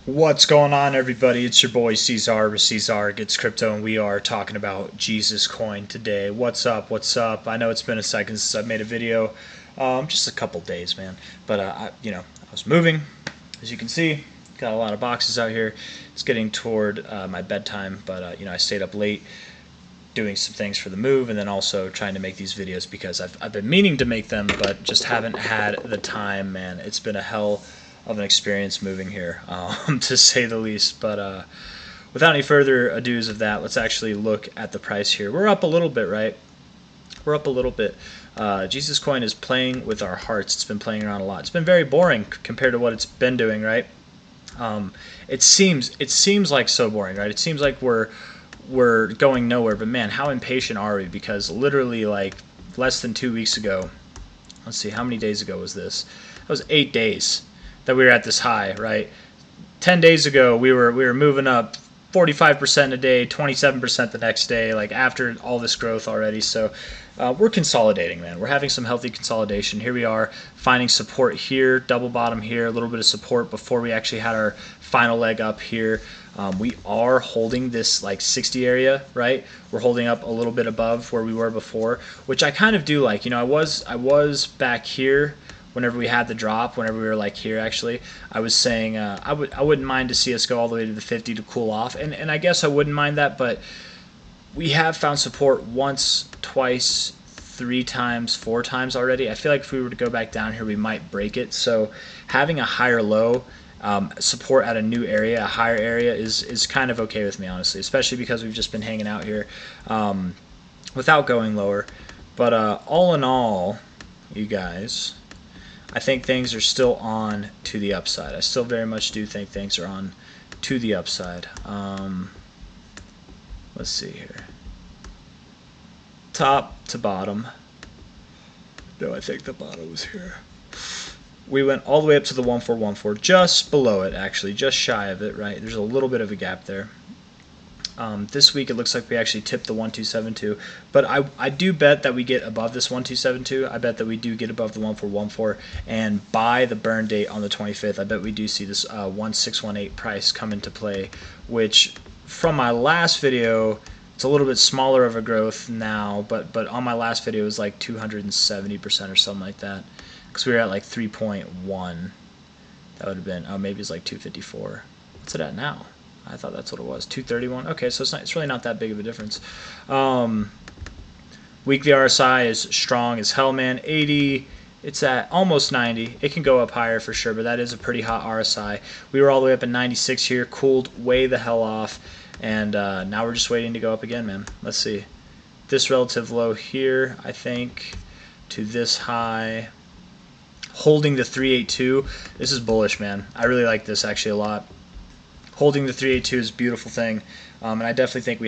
What's going on, everybody? It's your boy C-Zar with C-Zar Gets Crypto, and we are talking about Jesus Coin today. What's up? What's up? I know it's been a second since I've made a video, just a couple days, man. But I was moving, as you can see. Got a lot of boxes out here. It's getting toward my bedtime, but I stayed up late doing some things for the move, and then also trying to make these videos because I've been meaning to make them, but just haven't had the time, man. It's been a hell of an experience moving here, to say the least. But without any further ados of that, let's actually look at the price here. We're up a little bit, right? We're up a little bit. Jesus Coin is playing with our hearts. It's been playing around a lot. It's been very boring compared to what it's been doing, right? It seems like so boring, right? It seems like we're going nowhere. But man, how impatient are we? Because literally, like less than 2 weeks ago, let's see, how many days ago was this? That was 8 days that we were at this high, right? 10 days ago, we were moving up 45% a day, 27% the next day, like after all this growth already. So we're consolidating, man. We're having some healthy consolidation. Here we are finding support here, double bottom here, a little bit of support before we actually had our final leg up here. We are holding this like 60 area, right? We're holding up a little bit above where we were before, which I kind of do like. I was back here whenever we had the drop, whenever we were like here, actually, I was saying I wouldn't mind to see us go all the way to the 50 to cool off, and I guess I wouldn't mind that, but we have found support once, twice, 3 times, 4 times already. I feel like if we were to go back down here, we might break it. So having a higher low, support at a new area, a higher area, is kind of okay with me, honestly, especially because we've just been hanging out here without going lower. But all in all, you guys, I think things are still on to the upside. I still very much do think things are on to the upside. Let's see here. Top to bottom. No, I think the bottom was here. We went all the way up to the 1414, just below it, actually, just shy of it, right? There's a little bit of a gap there. This week it looks like we actually tipped the 1272, but I do bet that we get above this 1272. I bet that we do get above the 1414, and by the burn date on the 25th, I bet we do see this 1618 price come into play, which from my last video, it's a little bit smaller of a growth now, but on my last video it was like 270% or something like that, because we were at like 3.1. That would have been, oh, maybe it's like 254. What's it at now? I thought that's what it was, 231. Okay, so it's really not that big of a difference. Weekly RSI is strong as hell, man. 80, it's at almost 90. It can go up higher for sure, but that is a pretty hot RSI. We were all the way up at 96 here, cooled way the hell off, and now we're just waiting to go up again, man. Let's see. This relative low here, I think, to this high, holding the 382. This is bullish, man. I really like this actually a lot. Holding the 382 is a beautiful thing, and I definitely think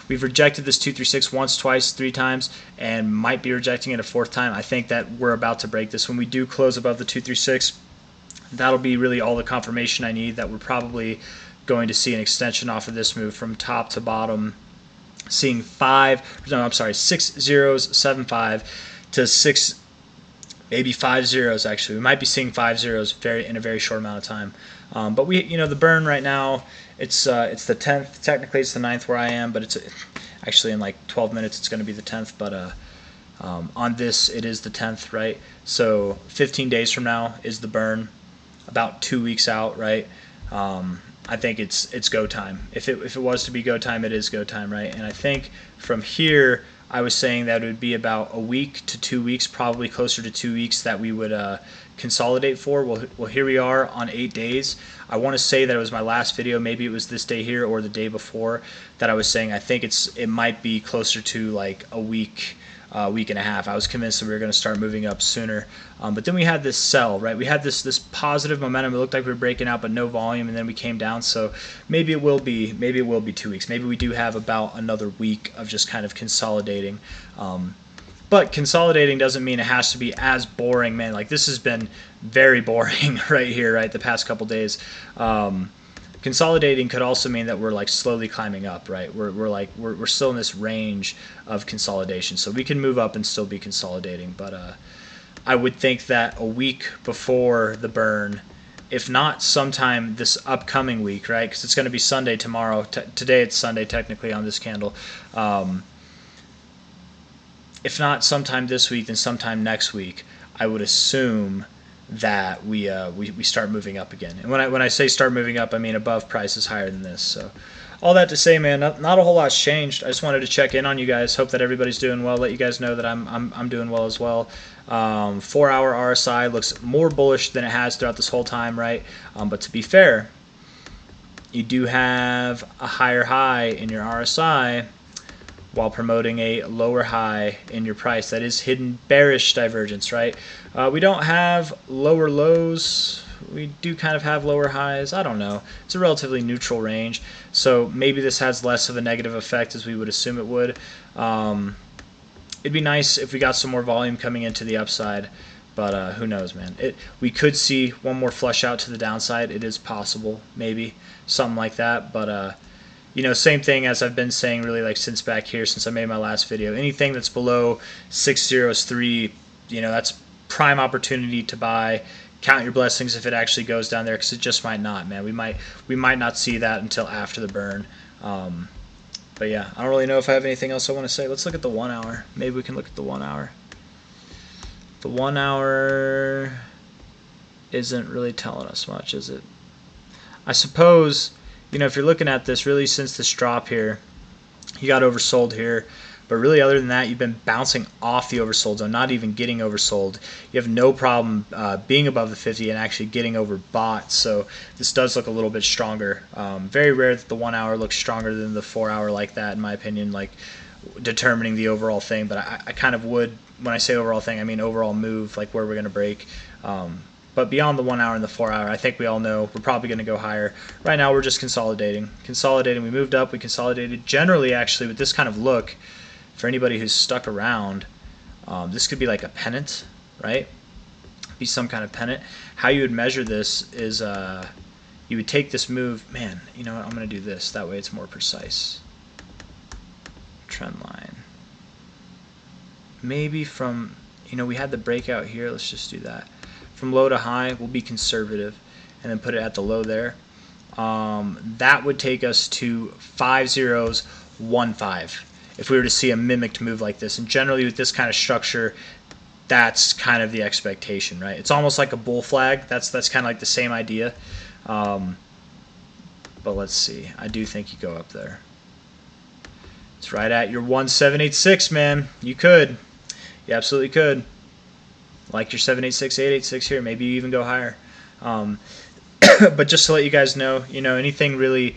we've rejected this 236 once, twice, 3 times, and might be rejecting it a 4th time. I think that we're about to break this. When we do close above the 236, that'll be really all the confirmation I need that we're probably going to see an extension off of this move from top to bottom, seeing 6 zeros, 7 5 to 6, maybe 5 zeros. Actually, we might be seeing 5 zeros in a very short amount of time. But the burn right now, it's the 10th. Technically, it's the 9th where I am, but it's actually in like 12 minutes it's going to be the 10th. But on this, it is the 10th, right? So 15 days from now is the burn, about 2 weeks out, right? I think it's go time. If it was to be go time, it is go time, right? And I think from here, I was saying that it would be about a week to 2 weeks, probably closer to 2 weeks, that we would consolidate for. Well, here we are on 8 days. I want to say that it was my last video, maybe it was this day here or the day before, that I was saying I think it might be closer to like a week, week and a half. I was convinced that we were going to start moving up sooner, but then we had this sell, right? We had this positive momentum. It looked like we were breaking out, but no volume, and then we came down. So maybe it will be 2 weeks. Maybe we do have about another week of just kind of consolidating. But consolidating doesn't mean it has to be as boring, man. Like, this has been very boring right here, right, the past couple days. Consolidating could also mean that we're like slowly climbing up, right? We're still in this range of consolidation, so we can move up and still be consolidating. But I would think that a week before the burn, if not sometime this upcoming week, right? Because it's going to be Sunday tomorrow. Today it's Sunday technically on this candle. If not sometime this week, then sometime next week, I would assume that we start moving up again. And when I say start moving up, I mean above prices higher than this. So all that to say, man, not a whole lot's changed. I just wanted to check in on you guys. Hope that everybody's doing well. Let you guys know that I'm doing well as well. 4-hour RSI looks more bullish than it has throughout this whole time, right? But to be fair, you do have a higher high in your RSI while promoting a lower high in your price. That is hidden bearish divergence, right? We don't have lower lows. We do kind of have lower highs. I don't know. It's a relatively neutral range. So maybe this has less of a negative effect as we would assume it would. It'd be nice if we got some more volume coming into the upside, but who knows, man. We could see one more flush out to the downside. It is possible, maybe, something like that. But, you know, same thing as I've been saying really like since back here, since I made my last video. Anything that's below 603, you know, that's prime opportunity to buy. Count your blessings if it actually goes down there, because it just might not, man. We might not see that until after the burn. But yeah, I don't really know if I have anything else I want to say. Let's look at the 1 hour. Maybe we can look at the 1 hour. The 1 hour isn't really telling us much, is it? I suppose, you know, if you're looking at this, really since this drop here, you got oversold here. But really, other than that, you've been bouncing off the oversold zone, not even getting oversold. You have no problem being above the 50 and actually getting overbought. So this does look a little bit stronger. Very rare that the 1 hour looks stronger than the 4 hour like that, in my opinion, like determining the overall thing. But I kind of would, when I say overall thing, I mean overall move, like where we're going to break. But beyond the 1 hour and the 4 hour, I think we all know we're probably going to go higher. Right now, we're just consolidating. Consolidating, we moved up, we consolidated. Generally, actually, with this kind of look, for anybody who's stuck around, this could be like a pennant, right? Be some kind of pennant. How you would measure this is you would take this move. Man, you know what? I'm going to do this. That way it's more precise. Trend line. Maybe from, you know, we had the breakout here. Let's just do that. From low to high, we'll be conservative and then put it at the low there. That would take us to 5015. If we were to see a mimicked move like this. And generally with this kind of structure, that's kind of the expectation, right? It's almost like a bull flag. That's kind of like the same idea. But let's see. I do think you go up there. It's right at your 1786, man. You could. You absolutely could. Like your 786, 886 here. Maybe you even go higher. But just to let you guys know, you know, anything really...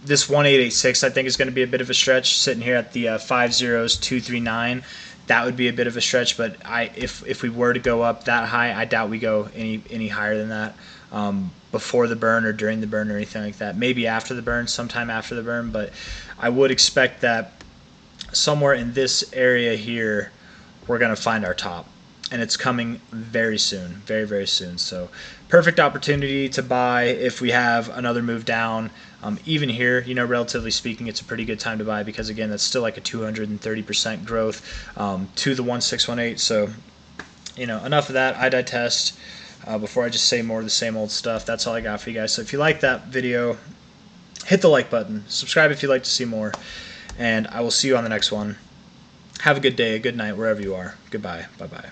This 1886 I think is going to be a bit of a stretch, sitting here at the 50239. That would be a bit of a stretch, but if we were to go up that high, I doubt we go any higher than that before the burn or during the burn or anything like that. Maybe after the burn, sometime after the burn, but I would expect that somewhere in this area here we're going to find our top. And it's coming very soon, very, very soon. So perfect opportunity to buy if we have another move down. Even here, you know, relatively speaking, it's a pretty good time to buy because, again, that's still like a 230% growth to the 1618. So, you know, enough of that. I test before I just say more of the same old stuff. That's all I got for you guys. So if you like that video, hit the like button. Subscribe if you'd like to see more. And I will see you on the next one. Have a good day, a good night, wherever you are. Goodbye. Bye-bye.